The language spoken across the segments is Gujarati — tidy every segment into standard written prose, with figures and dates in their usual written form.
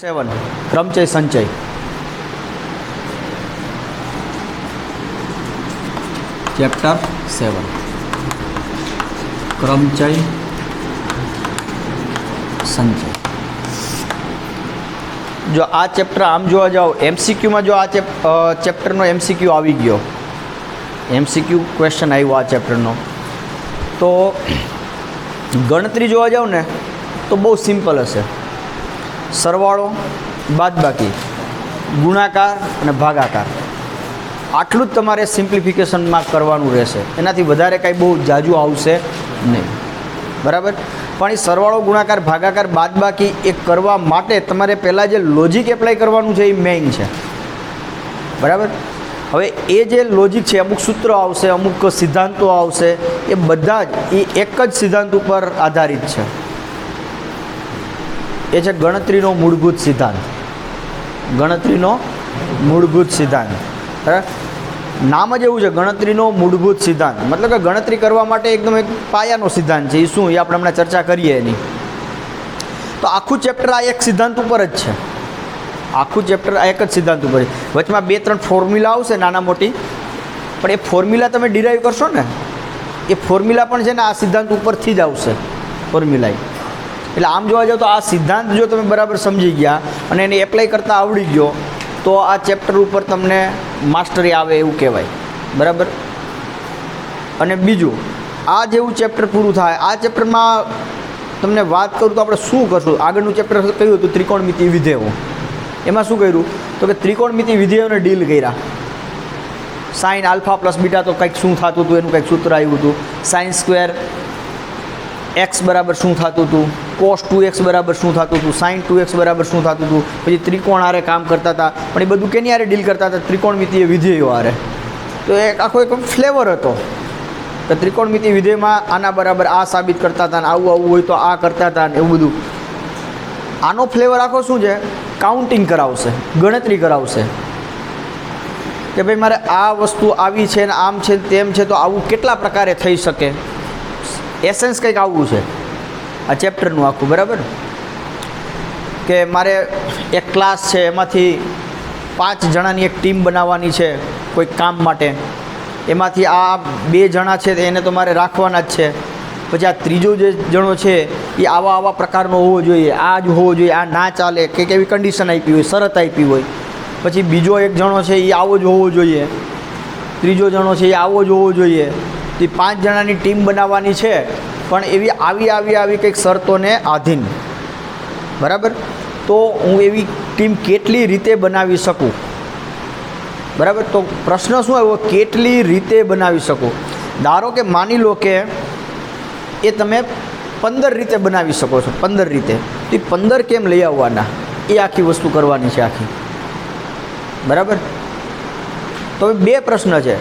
7 क्रमचय संचय। चैप्टर 7 क्रमचय संचय। जो आ चैप्टर आम जोवा जाओ एमसीक्यू में जो आ चैप्टर नो एमसीक्यू आवी गयो, एमसीक्यू क्वेश्चन आव्यो आ चैप्टर नो, तो गणतरी जोवा जाओ ने तो बहुत सिंपल हशे। सरवाळो बादबाकी गुणाकार અને ભાગાકાર આટલું જ તમારે સિમ્પ્લિફિકેશનમાં કરવાનું રહેશે, એનાથી વધારે કાંઈ બહુ જાજુ આવશે નહીં, બરાબર। પણ એ સરવાળો ગુણાકાર ભાગાકાર બાદબાકી એ કરવા માટે તમારે પહેલાં જે લોજિક એપ્લાય કરવાનું છે એ મેઇન છે, બરાબર। હવે એ જે લોજિક છે, અમુક સૂત્રો આવશે, અમુક સિદ્ધાંતો આવશે, એ બધા જ એ એક જ સિદ્ધાંત ઉપર આધારિત છે। એ છે ગણતરીનો મૂળભૂત સિદ્ધાંત। ગણતરીનો મૂળભૂત સિદ્ધાંત, બરાબર। નામ જ એવું છે, ગણતરીનો મૂળભૂત સિદ્ધાંત, મતલબ કે ગણતરી કરવા માટે એકદમ એક પાયાનો સિદ્ધાંત છે। એ શું, એ આપણે હમણાં ચર્ચા કરીએ એની। તો આખું ચેપ્ટર આ એક સિદ્ધાંત ઉપર જ છે, આખું ચેપ્ટર આ એક જ સિદ્ધાંત ઉપર છે। વચમાં 2-3 ફોર્મ્યુલા આવશે નાના મોટી, પણ એ ફોર્મ્યુલા તમે ડિરાઈવ કરશો ને, એ ફોર્મ્યુલા પણ છે ને આ સિદ્ધાંત ઉપરથી જ આવશે ફોર્મ્યુલા। એટલે આમ જોવા જાવ તો આ સિદ્ધાંત જો તમે બરાબર સમજી ગયા અને એને એપ્લાય કરતાં આવડી ગયો તો આ ચેપ્ટર ઉપર તમને માસ્ટરી આવે એવું કહેવાય, બરાબર। અને બીજું, આ જેવું ચેપ્ટર પૂરું થાય, આ ચેપ્ટરમાં તમને વાત કરું તો આપણે શું કરશું, આગળનું ચેપ્ટર કયું હતું ત્રિકોણમિતિ વિધેયો, એમાં શું કર્યું તો કે ત્રિકોણમિતિ વિધેયોને ડીલ કર્યા। સાઇન આલ્ફા પ્લસ બીટા તો કંઈક શું થતું હતું એનું કંઈક સૂત્ર આવ્યું હતું, સાઇન સ્ક્વેર एक्स बराबर शू थतुं, cos 2x बराबर शू थतुं, sin 2x बराबर शू थतुं, पछी त्रिकोण आरे काम करता था, पण ए बधुं केनी आरे डील करता था, त्रिकोणमितीय विधेयो आरे। तो एक आखो एक फ्लेवर हतो कि त्रिकोणमितीय विधेयमां आना बराबर आ साबित करता था, आवुं आवुं होय तो आ करता था, एवुं बधुं। आनो फ्लेवर आखो शुं छे, काउंटिंग करावशे, गणतरी करावशे कि भाई मारे आ वस्तु आवी छे ने आम छे तेम छे, तो आवुं केटला प्रकारे थई शके। एसेंस कंईक आवुं छे आ चेप्टरनुं आखुं, बराबर। कि मारे एक क्लास है, एमांथी 5 जणानी एक टीम बनाववानी छे कोई काम माटे, एमांथी आ 2 जणा छे एने तो मारे राखवाना ज छे, पछी आ त्रीजो जे जणो छे ए आवा आवा प्रकारनो होवो जोईए, आ ज होवो जोईए, आ ना चाले, कंईक एवी कंडिशन आपी होय, शरत आपी होय। पछी बीजो एक जणो छे ए आवो ज होवो जोईए, त्रीजो जणो छे ए आवो ज होवो जोईए। तो 5 जणानी टीम बनाववानी छे, पण एवी आवी आवी आवी कंईक शर्तोने आधीन, बराबर। तो हूँ एवी टीम केटली रीते बनावी शकूँ, बराबर। तो प्रश्न शुं आव्यो, केटली रीते बनावी शकूँ। धारो के मानी लो कि ए तमे 15 रीते बनावी शको छो, 15 रीते, तो 15 केम लई आववाना, ए आखी वस्तु करवानी छे आखी, बराबर। तो 2 प्रश्न छे,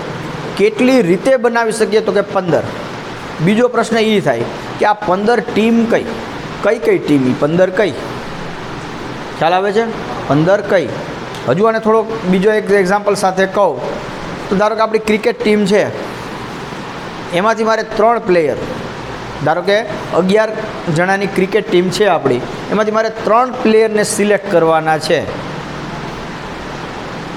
केटली रीते बनावी शकीए तो कि 15। बीजो प्रश्न ये थाय कि आ 15 टीम कई कई कई टीम, 15 कई ख्याल आवे छे, 15 कई। हजू आने थोड़ो बीजो एक एक्जाम्पल साथे कहूँ तो धारो कि आपणी क्रिकेट टीम छे, एमांथी मारे 3 प्लेयर, धारो कि 11 जणानी क्रिकेट टीम छे आपणी, एमांथी मारे 3 प्लेयरने सिलेक्ट करवाना छे,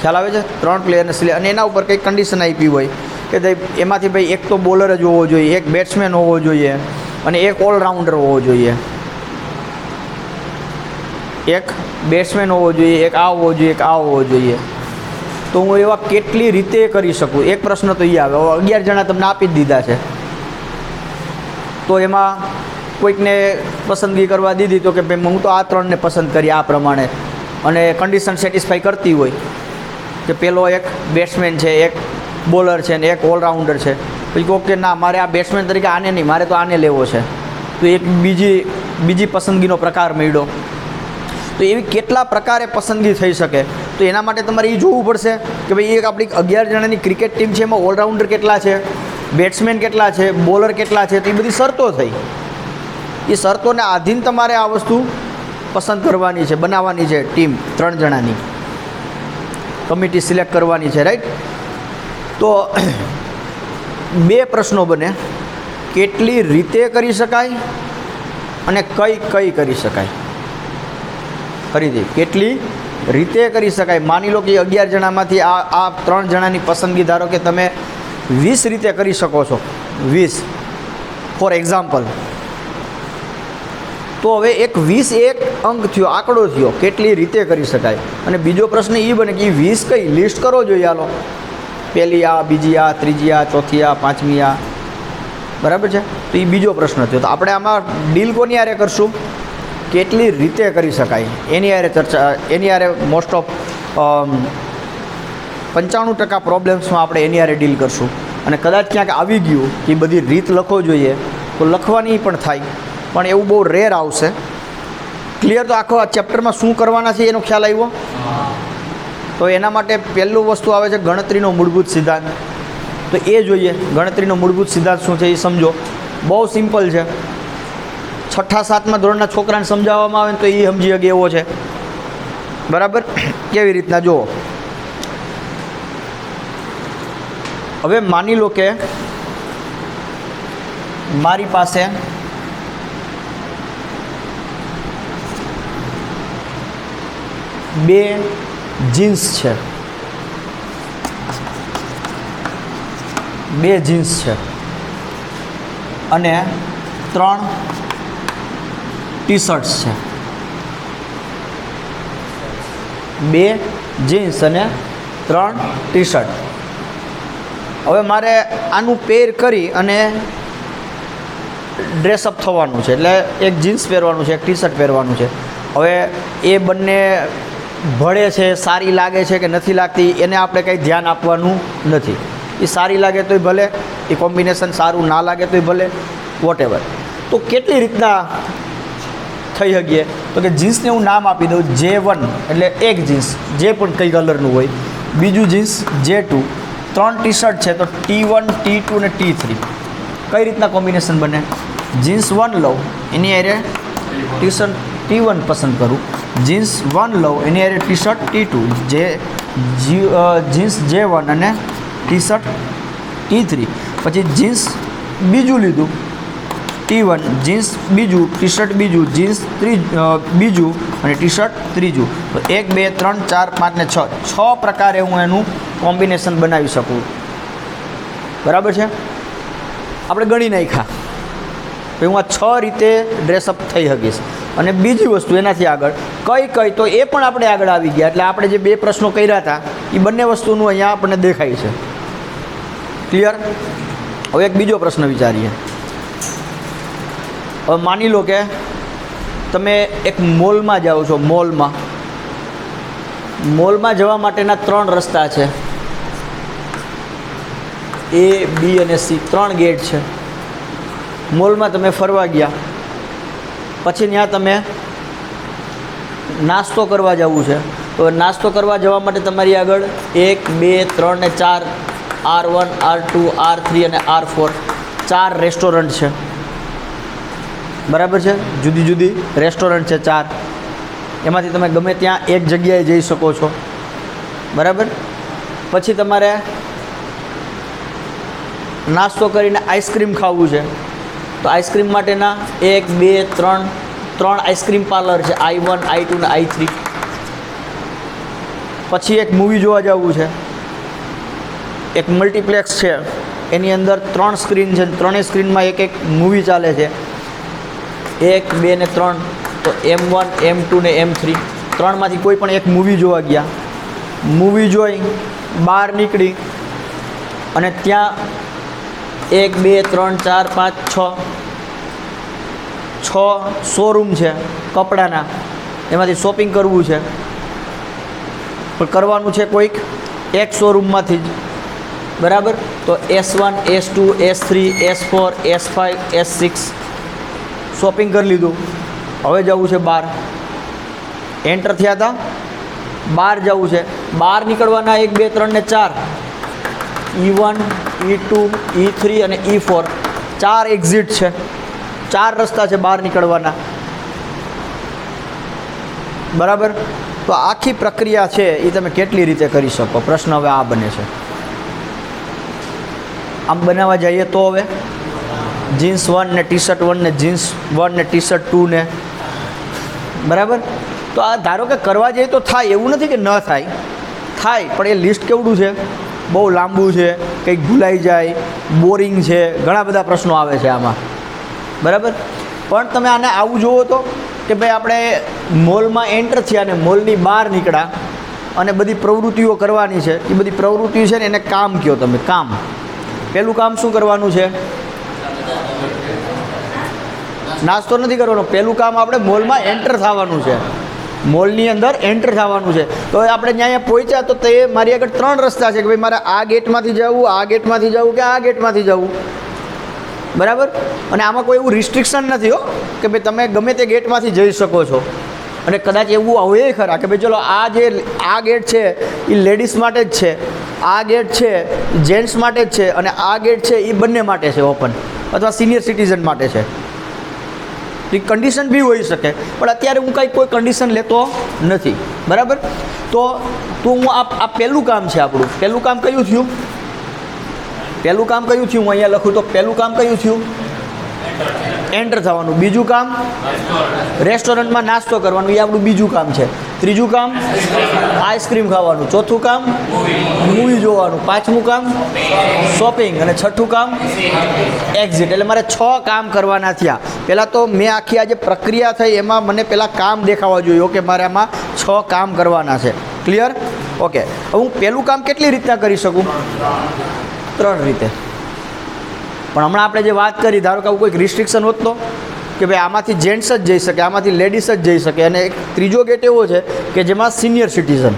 ख्याल आवे छे। 3 प्लेयरने सिलेक्ट, अने एना उपर कंईक कंडिशन आपी होय कि एमांथी भाई एक तो बॉलर ज होवो जोईए, एक बेट्समेन होवो जोईए अने एक ऑलराउंडर होवो जोईए, एक बेट्समेन होवो जोईए, एक आ होवो जोईए, एक आ होवो जोईए। तो हूँ एवा केटली रीते करी शकूँ। एक प्रश्न तो ये आवे, 11 जणा तमने आपी ज दीधा छे, तो एमां कोईकने पसंदगी करवा दीधी तो कि भाई हूँ तो आ 3 ने पसंद करी आ प्रमाणे, अने कंडिशन सेटिस्फाई करती होय कि पेलो एक बेट्समेन है, एक बॉलर है, एक ऑलराउंडर है, पछी कहूँ कि ना मारे आ बेट्समेन तरीके आने नहीं, मारे तो आने लेवो है, तो एक बीजी पसंदगीनो प्रकार मळ्यो। तो एवी केटला प्रकारे पसंदगी थई शके, तो एना माटे तमारे ए जोवुं पड़शे कि भाई एक आपणी 11 जणानी क्रिकेट टीम छे, एमां ऑलराउंडर केटला छे, बेट्समेन केटला छे, बॉलर केटला छे, तो ए बधी शर्तो थई। ए शर्तोने आधीन तमारे आ वस्तु पसंद करवानी छे, बनाववानी छे टीम, 3 जणानी कमिटी सिलेक्ट करवानी छे, राइट। तो 2 प्रश्नों बने, केटली रीते करी शकाय अने कई कई करी शकाय। ફરીથી કેટલી રીતે કરી શકાય. માની લો કે 11 જણામાંથી આ 3 જણાની પસંદગી ધારો કે તમે 20 રીતે કરી શકો છો, 20 ફોર એક્ઝામ્પલ. તો હવે એક 20 એક અંક થયો, આંકડો થયો, કેટલી રીતે કરી શકાય. અને બીજો પ્રશ્ન એ બને કે 20 કઈ લિસ્ટ કરો જોઈએ. હાલો, પહેલી આ, બીજી આ, ત્રીજી આ, ચોથી આ, પાંચમી આ, બરાબર છે. તો એ બીજો પ્રશ્ન થયો. તો આપણે આમાં ડીલ કોની હારે કરશું? કેટલી રીતે કરી શકાય એની હારે ચર્ચા, એની હારે મોસ્ટ ઓફ 95% પ્રોબ્લેમ્સમાં આપણે એની હારે ડીલ કરશું. અને કદાચ ક્યાંક આવી ગયું કે બધી રીત લખો જોઈએ તો લખવાની પણ થાય, પણ એવું બહુ રેર આવશે. ક્લિયર? તો આખો આ ચેપ્ટરમાં શું કરવાના છે એનો ખ્યાલ આવ્યો? તો એના માટે પહેલું વસ્તુ આવે છે ગણતરીનો મૂળભૂત સિદ્ધાંત. તો એ જોઈએ. ગણતરીનો મૂળભૂત સિદ્ધાંત શું છે એ સમજો. બહુ સિમ્પલ છે. 6ઠા 7મા ધોરણના છોકરાને સમજાવવામાં આવે ને તો એ સમજી શકે એવો છે. બરાબર? કેવી રીતના જુઓ. હવે માની લો કે મારી પાસે બે જીન્સ છે, અને 3 ટી શર્ટ્સ છે. 2 જીન્સ અને 3 ટી શર્ટ. હવે મારે આનું પેર કરી અને ડ્રેસઅપ થવાનું છે. એટલે એક જીન્સ પહેરવાનું છે, એક ટી શર્ટ પહેરવાનું છે. હવે એ બંને ભળે છે, સારી લાગે છે કે નથી લાગતી એને આપણે કંઈ ધ્યાન આપવાનું નથી. એ સારી લાગે તોય ભલે, એ કોમ્બિનેશન સારું ના લાગે તોય ભલે, વોટેવર. તો કેટલી રીતના થઈ શકીએ? તો કે જીન્સને હું નામ આપી દઉં J1, એટલે એક જીન્સ જે પણ કઈ કલરનું હોય. બીજું જીન્સ J2. 3 ટી શર્ટ છે તો T1, T2 અને T3. કઈ રીતના કોમ્બિનેશન બને? જીન્સ 1 લઉં, એની હારે ટી શર્ટ T1 પસંદ કરું. જીન્સ 1 લઉં, એની હારે T shirt T2. Jeans J1 અને ટી શર્ટ T3. પછી જીન્સ બીજું લીધું T1, જીન્સ બીજું, ટી શર્ટ બીજું, જીન્સ બીજું અને ટી શર્ટ ત્રીજું. તો 1 2 3 4 5 ને 6 પ્રકારે હું એનું કોમ્બિનેશન બનાવી શકું. બરાબર છે? આપણે ગણી નાખ્યા તો હું આ 6 રીતે ડ્રેસઅપ થઈ શકીશ. અને બીજી વસ્તુ એનાથી આગળ કઈ તો એ પણ આપણે આગળ આવી ગયા. એટલે આપણે જે 2 પ્રશ્નો કર્યા હતા એ બંને વસ્તુનું અહીંયા આપણને દેખાય છે. ક્લિયર? હવે એક બીજો પ્રશ્ન વિચારીએ. હવે માની લો કે તમે એક મોલમાં જાઓ છો. મોલમાં જવા માટેના 3 રસ્તા છે, A, B અને C. 3 ગેટ છે. મોલમાં તમે ફરવા ગયા, પછી ત્યાં તમે નાસ્તો કરવા જવું છે. તો નાસ્તો કરવા જવા માટે તમારી આગળ 1 2 3 ને 4 R1, R2, R3 અને R4 4 રેસ્ટોરન્ટ છે. બરાબર છે? જુદી જુદી રેસ્ટોરન્ટ છે 4. એમાંથી તમે ગમે ત્યાં એક જગ્યાએ જઈ શકો છો. બરાબર? પછી તમારે નાસ્તો કરીને આઈસ્ક્રીમ ખાવું છે. તો આઈસ્ક્રીમ માટેના 1 2 3 આઈસ્ક્રીમ પાર્લર છે, I1, I2 ને I3. પછી એક મૂવી જોવા જવું છે. એક મલ્ટીપ્લેક્સ છે, એની અંદર 3 સ્ક્રીન છે. 3 સ્ક્રીનમાં એક મૂવી ચાલે છે. 1 2 ને 3. તો M1, M2 ને M3. 3માંથી કોઈ પણ એક મૂવી જોવા ગયા. મૂવી જોઈ બહાર નીકળી અને ત્યાં 1 2 3 4 5 6 શોરૂમ છે કપડાના. એમાંથી શોપિંગ કરવું છે, પણ કરવાનું છે કોઈક એક શોરૂમમાંથી જ. બરાબર? તો S1, S2, S3, S4, S5, S6 shopping કરી લીધું. હવે જવું છે બહાર. એન્ટર થયા હતા, બહાર જવું છે. બહાર નીકળવાના 1 2 3 ને 4 E1, E2, E3 અને E4 4 એક્ઝિટ છે. 4 રસ્તા છે બહાર નીકળવાના. બરાબર? તો આખી પ્રક્રિયા છે એ તમે કેટલી રીતે કરી શકો? પ્રશ્ન હવે આ બને છે. આમ બનાવવા જઈએ તો હવે જીન્સ 1 ને ટી શર્ટ 1 ને જીન્સ 1 ને ટી શર્ટ 2 ને. બરાબર? તો તો આ ધારો કે કરવા જઈએ તો થાય, એવું નથી કે ન થાય, થાય, પણ એ લિસ્ટ કેવડું છે, બહુ લાંબુ છે, કંઈક ભૂલાઈ જાય, બોરિંગ છે, ઘણા બધા પ્રશ્નો આવે છે આમાં, બરાબર. પણ તમે આને આવું જુઓ તો કે ભાઈ આપણે મોલમાં એન્ટર થયા અને મોલની બહાર નીકળ્યા અને બધી પ્રવૃત્તિઓ કરવાની છે. એ બધી પ્રવૃત્તિઓ છે ને એને કામ કહો તમે. કામ, પહેલું કામ શું કરવાનું છે? નાસ્તો નથી કરવાનો. પહેલું કામ આપણે મોલમાં એન્ટર થવાનું છે, મોલની અંદર એન્ટર થવાનું છે. તો આપણે ત્યાં પહોંચ્યા તો તે મારી આગળ 3 રસ્તા છે કે ભાઈ મારે આ ગેટમાંથી જવું, આ ગેટમાંથી જવું કે આ ગેટમાંથી જવું, બરાબર. અને આમાં કોઈ એવું રિસ્ટ્રિક્શન નથી હો કે ભાઈ તમે ગમે તે ગેટમાંથી જઈ શકો છો. અને કદાચ એવું હોય ખરા કે ભાઈ ચલો આ ગેટ છે એ લેડીઝ માટે જ છે, આ ગેટ છે જેન્ટ્સ માટે જ છે, અને આ ગેટ છે એ બંને માટે છે ઓપન, અથવા સિનિયર સિટીઝન માટે છે. એ કન્ડિશન બી હોઈ શકે, પણ અત્યારે હું કંઈ કોઈ કન્ડિશન લેતો નથી, બરાબર. તો હું આ પહેલું કામ છે આપણું. પહેલું કામ કયું થયું? પહેલું કામ કયું થયું? હું અહીંયા લખું તો પહેલું કામ કયું થયું? એન્ટર થવાનું. બીજું કામ રેસ્ટોરન્ટમાં નાસ્તો કરવાનું, એ આપણું બીજું કામ છે. ત્રીજું કામ આઈસ્ક્રીમ ખાવાનું. ચોથું કામ મૂવી જોવાનું. પાંચમું કામ શોપિંગ. અને છઠ્ઠું કામ એક્ઝિટ. એટલે મારે 6 કામ કરવાના થયા. પહેલાં તો મેં આખી આ જે પ્રક્રિયા થઈ એમાં મને પહેલાં કામ દેખાવા જોઈએ. ઓકે, મારે આમાં 6 કામ કરવાના છે. ક્લિયર? ઓકે. હવે હું પહેલું કામ કેટલી રીતના કરી શકું? 3 રીતે. પણ હમણાં આપણે જે વાત કરી, ધારો કે આવું કોઈક રિસ્ટ્રિક્શન હોત તો કે ભાઈ આમાંથી જેન્ટ્સ જ જઈ શકે, આમાંથી લેડીઝ જ જઈ શકે, અને એક ત્રીજો ગેટ એવો છે કે જેમાં સિનિયર સિટીઝન,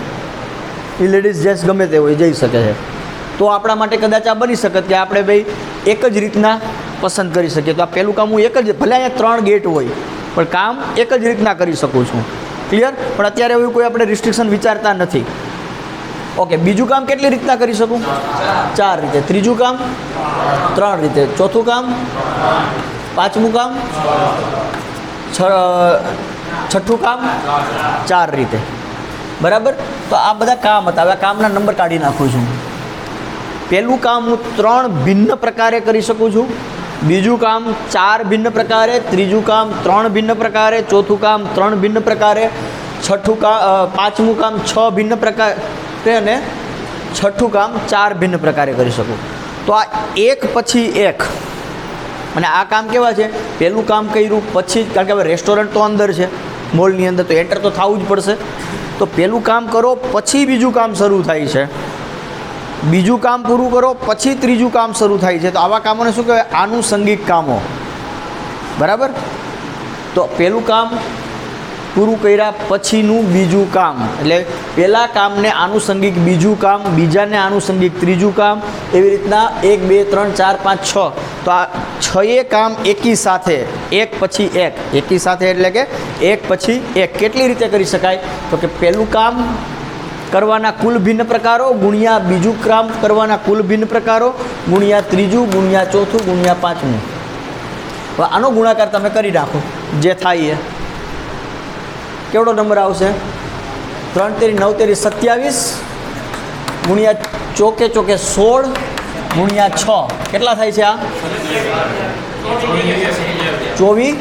એ લેડીઝ જેન્ટ્સ ગમે તે હોય જઈ શકે છે. તો આપણા માટે કદાચ આ બની શકે કે આપણે ભાઈ એક જ રીતના પસંદ કરી શકીએ. તો આ પહેલું કામ હું એક જ, ભલે અહીંયા 3 ગેટ હોય પણ કામ એક જ રીતના કરી શકું છું. ક્લિયર? પણ અત્યારે એવું કોઈ આપણે રિસ્ટ્રિક્શન વિચારતા નથી. ઓકે. બીજું કામ કેટલી રીતના કરી શકું? 4 રીતે. ત્રીજું કામ 3 રીતે. ચોથું કામ, પાંચમું કામ, છઠ્ઠું કામ 4 રીતે, બરાબર. તો આ બધા કામ હતા. હવે કામના નંબર કાઢી નાખું છું. પહેલું કામ હું 3 ભિન્ન પ્રકારે કરી શકું છું. બીજું કામ 4 ભિન્ન પ્રકારે. ત્રીજું કામ 3 ભિન્ન પ્રકારે. ચોથું કામ 3 ભિન્ન પ્રકારે. પાંચમું કામ 6 ભિન્ન પ્રકારે, અને છઠ્ઠું કામ 4 ભિન્ન પ્રકારે કરી શકું. તો આ એક પછી એક. અને આ કામ કેવા છે? પહેલું કામ કર્યું પછી, કારણ કે હવે રેસ્ટોરન્ટ તો અંદર છે મોલની અંદર, તો એન્ટર તો થવું જ પડશે. તો પહેલું કામ કરો પછી બીજું કામ શરૂ થાય છે. બીજું કામ પૂરું કરો પછી ત્રીજું કામ શરૂ થાય છે. તો આવા કામોને શું કહેવાય? આનુષંગિક કામો, બરાબર. તો પહેલું કામ પૂરું કર્યા પછીનું બીજું કામ, એટલે પહેલાં કામને આનુષંગિક બીજું કામ, બીજાને આનુષંગિક ત્રીજું કામ, એવી રીતના 1 2 3 4 5 6. તો આ 6 કામ એકી સાથે, એક પછી એક. એકી સાથે એટલે કે એક પછી એક. કેટલી રીતે કરી શકાય? તો કે પહેલું કામ કરવાના કુલ ભિન્ન પ્રકારો ગુણ્યા બીજું કામ કરવાના કુલ ભિન્ન પ્રકારો ગુણ્યા ત્રીજું ગુણ્યા ચોથું ગુણ્યા પાંચમું. હવે આનો ગુણાકાર તમે કરી નાખો, જે થાય એ કેવડો નંબર આવશે? 3 તેરી 9 તેરી 27 ગુણ્યા ચોકે 16 ગુણ્યા 6. કેટલા થાય છે આ? 24.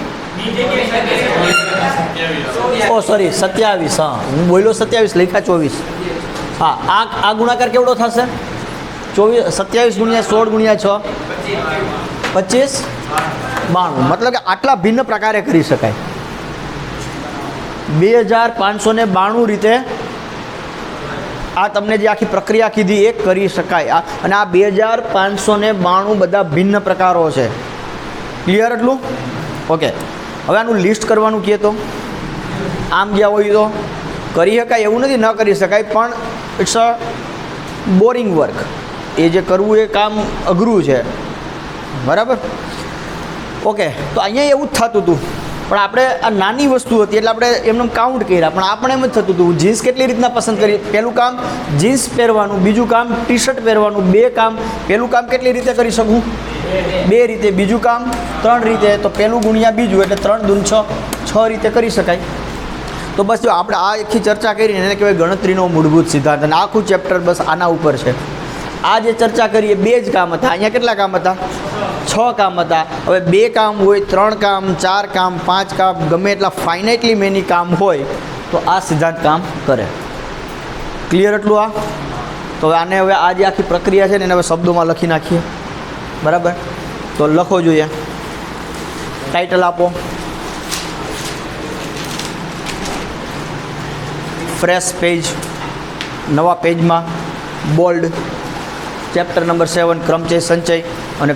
ઓ સોરી 27. હા, હું બોલ્યો 27, લખ્યા 24. હા, આ ગુણાકાર કેવડો થશે? 27 ગુણ્યા 16 ગુણ્યા 6 25 92. મતલબ કે આટલા ભિન્ન પ્રકારે કરી શકાય. 2592 રીતે આ તમને જે આખી પ્રક્રિયા કીધી એ કરી શકાય. અને આ 2592 બધા ભિન્ન પ્રકારો છે. ક્લિયર એટલું? ઓકે. હવે આનું લિસ્ટ કરવાનું કહે તો આમ ગયા હોય તો કરી શકાય, એવું નથી ન કરી શકાય, પણ ઇટ્સ અ બોરિંગ વર્ક. એ જે કરવું એ કામ અઘરું છે, બરાબર. ઓકે. તો અહીંયા એવું જ થતું હતું, પણ આપણે આ નાની વસ્તુ હતી એટલે આપણે એમને કાઉન્ટ કર્યા. પણ આપણે એમ જ થતું હતું, જીન્સ કેટલી રીતના પસંદ કરી? પહેલું કામ જીન્સ પહેરવાનું, બીજું કામ ટી શર્ટ પહેરવાનું. 2 કામ. પહેલું કામ કેટલી રીતે કરી શકું? 2 રીતે. બીજું કામ 3 રીતે. તો પહેલું ગુણ્યા બીજું એટલે 3 દૂન 6, 6 રીતે કરી શકાય. તો બસ જો આપણે આ આખી ચર્ચા કરીને એને કહેવાય ગણતરીનો મૂળભૂત સિદ્ધાંત. અને આખું ચેપ્ટર બસ આના ઉપર છે. આ જે ચર્ચા કરીએ 2 જ કામ હતા. અહીંયા કેટલા કામ હતા? 6 કામ હતા. હવે 2 કામ હોય, 3 કામ, 4 કામ, 5 કામ, ગમે એટલા ફાઇનાઇટલી મેની કામ હોય તો આ સિદ્ધાંત કામ કરે. ક્લિયર એટલું? આ તો આને હવે આ જે આખી પ્રક્રિયા છે ને એને હવે શબ્દોમાં લખી નાખીએ. બરાબર? તો લખો જોઈએ. ટાઇટલ આપો. ફ્રેશ પેજ, નવા પેજમાં બોલ્ડ, ચેપ્ટર નંબર 7 ક્રમચય સંચય, અને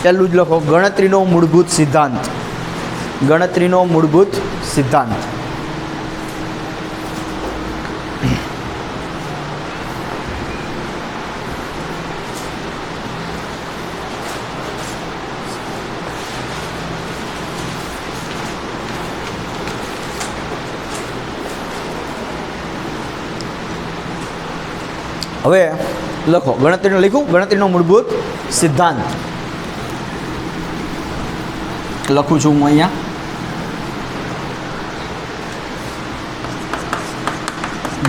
પહેલું જ લખો ગણતરીનો મૂળભૂત સિદ્ધાંત. ગણતરીનો મૂળભૂત સિદ્ધાંત. હવે લખો ગણતરીનો, લખ્યું ગણતરીનો મૂળભૂત સિદ્ધાંત લખું છું હું અહીંયા.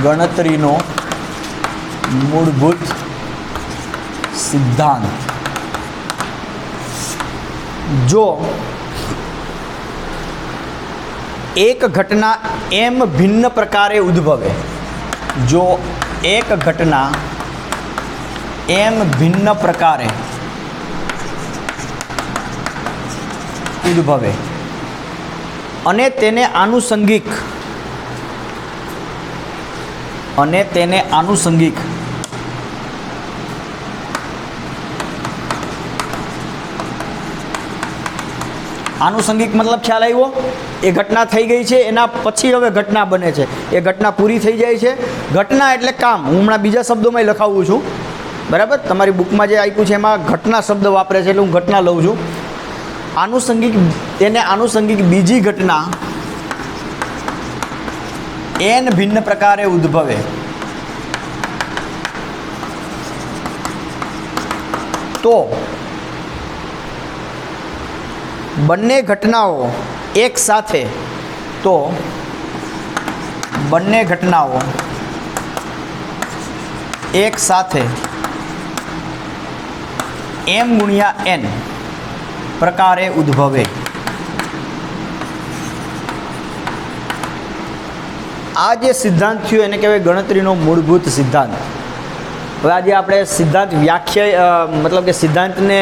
ગણતરીનો મૂળભૂત સિદ્ધાંત. જો એક ઘટના એમ ભિન્ન પ્રકારે ઉદ્ભવે, જો એક ઘટના એમ ભિન્ન પ્રકારે ઉદ્ભવે અને તેને આનુષંગિક આનુષંગિક મતલબ ખ્યાલ આવ્યો? એ ઘટના થઈ ગઈ છે, એના પછી હવે ઘટના બને છે, એ ઘટના પૂરી થઈ જાય છે. ઘટના એટલે કામ. હું હમણાં બીજા શબ્દોમાં લખાવું છું. બરાબર? તમારી બુકમાં જે આપ્યું છે એમાં ઘટના શબ્દ વાપરે છે એટલે હું ઘટના લઉં છું. આનુષંગિક, તેને આનુષંગિક બીજી ઘટના એન ભિન્ન પ્રકારે ઉદ્ભવે તો બંને ઘટનાઓ એક સાથે, તો બંને ઘટનાઓ એક સાથે m ગુણ્યા n પ્રકારે ઉદ્ભવે. આ જે સિદ્ધાંત થયો એને કહેવાય ગણતરીનો મૂળભૂત સિદ્ધાંત. હવે આજે આપણે સિદ્ધાંત વ્યાખ્યા મતલબ કે સિદ્ધાંતને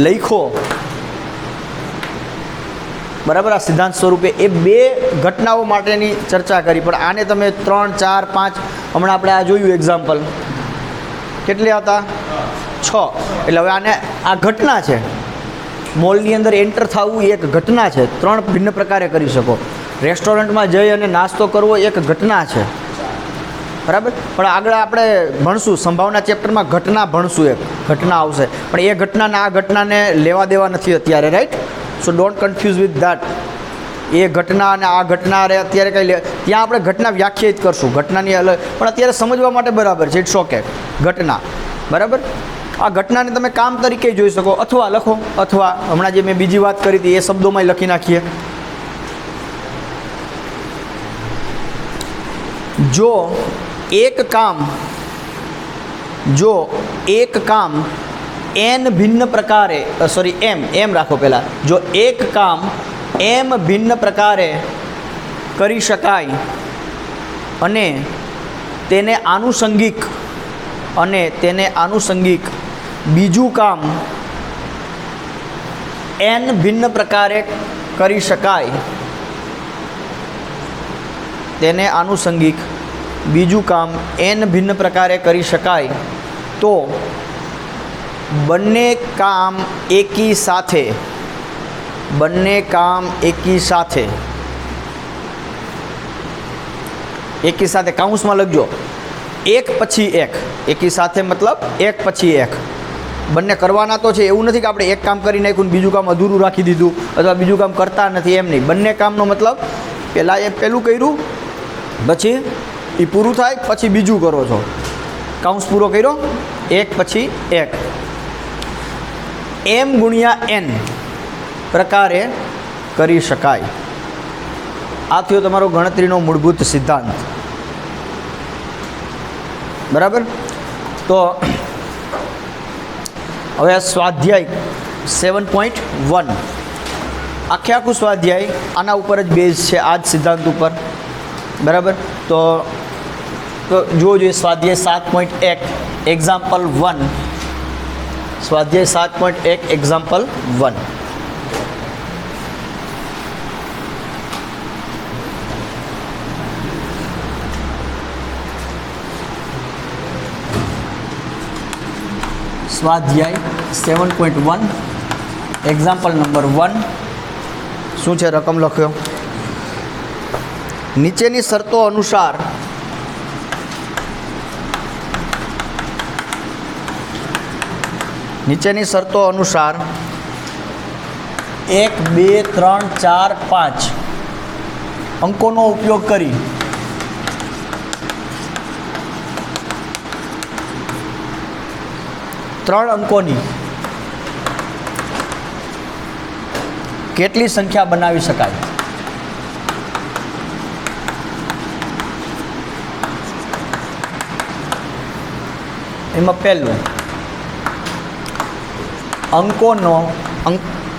લખો, બરાબર, આ સિદ્ધાંત સ્વરૂપે એ બે ઘટનાઓ માટેની ચર્ચા કરી, પણ આને તમે 3, 4, 5 હમણાં આપણે આ જોયું એક્ઝામ્પલ, કેટલી હતા? 6. એટલે હવે આને આ ઘટના છે. મોલની અંદર એન્ટર થવું એક ઘટના છે. 3 ભિન્ન પ્રકારે કરી શકો. રેસ્ટોરન્ટમાં જઈ અને નાસ્તો કરવો એક ઘટના છે. બરાબર? પણ આગળ આપણે ભણશું, સંભાવના ચેપ્ટરમાં ઘટના ભણશું, એક ઘટના આવશે, પણ એ ઘટનાને આ ઘટનાને લેવા દેવા નથી અત્યારે, right? So don't confuse with that. એ ઘટના અને આ ઘટના અત્યારે કંઈ ત્યાં આપણે ઘટના વ્યાખ્યાયિત કરશું, ઘટનાની અલગ, પણ અત્યારે સમજવા માટે બરાબર છે. It's okay. ઘટના, બરાબર? આ ઘટનાને તમે કામ તરીકે જોઈ શકો, અથવા લખો, અથવા હમણાં જે મેં બીજી વાત કરી હતી એ શબ્દોમાં લખી નાખીએ. જો એક કામ n ભિન્ન પ્રકારે, એમ રાખો પહેલાં, જો એક કામ એમ ભિન્ન પ્રકારે કરી શકાય અને તેને આનુષંગિક બીજું કામ n ભિન્ન પ્રકારે કરી શકાય, તેને આનુષંગિક બીજું કામ n ભિન્ન પ્રકારે કરી શકાય, તો બંને કામ એકી સાથે કાઉન્સમાં લખજો, એક પછી એક. એકી સાથે મતલબ એક પછી એક. બંને કરવાના તો છે, એવું નથી કે આપણે એક કામ કરી નાખ્યું ને બીજું કામ અધૂરું રાખી દીધું, અથવા બીજું કામ કરતા નથી, એમ નહીં. બંને કામનો મતલબ પહેલું કર્યું પછી એ પૂરું થાય પછી બીજું કરો છો. કાઉન્સ પૂરો કર્યો, એક પછી એક. m ગુણ્યા n પ્રકારે કરી શકાય. આ થયો તમારો ગણતરીનો મૂળભૂત સિદ્ધાંત. બરાબર? તો હવે સ્વાધ્યાય 7.1 આખું સ્વાધ્યાય આના ઉપર જ બેઝ છે, આ જ સિદ્ધાંત ઉપર. બરાબર. તો જોવો જોઈએ સ્વાધ્યાય 7.1 એક્ઝામ્પલ 1. સ્વાધ્યાય 7.1 એક્ઝામ્પલ 1. સ્વાધ્યાય 7.1 એક્ઝામ્પલ નંબર 1. શું છે? રકમ લખ્યો. નીચેની શરતો અનુસાર નીચેની શરતો અનુસાર 1 2 3 4 5 અંકોનો ઉપયોગ કરી ત્રણ અંકોની કેટલી સંખ્યા બનાવી શકાય? એમાં પહેલું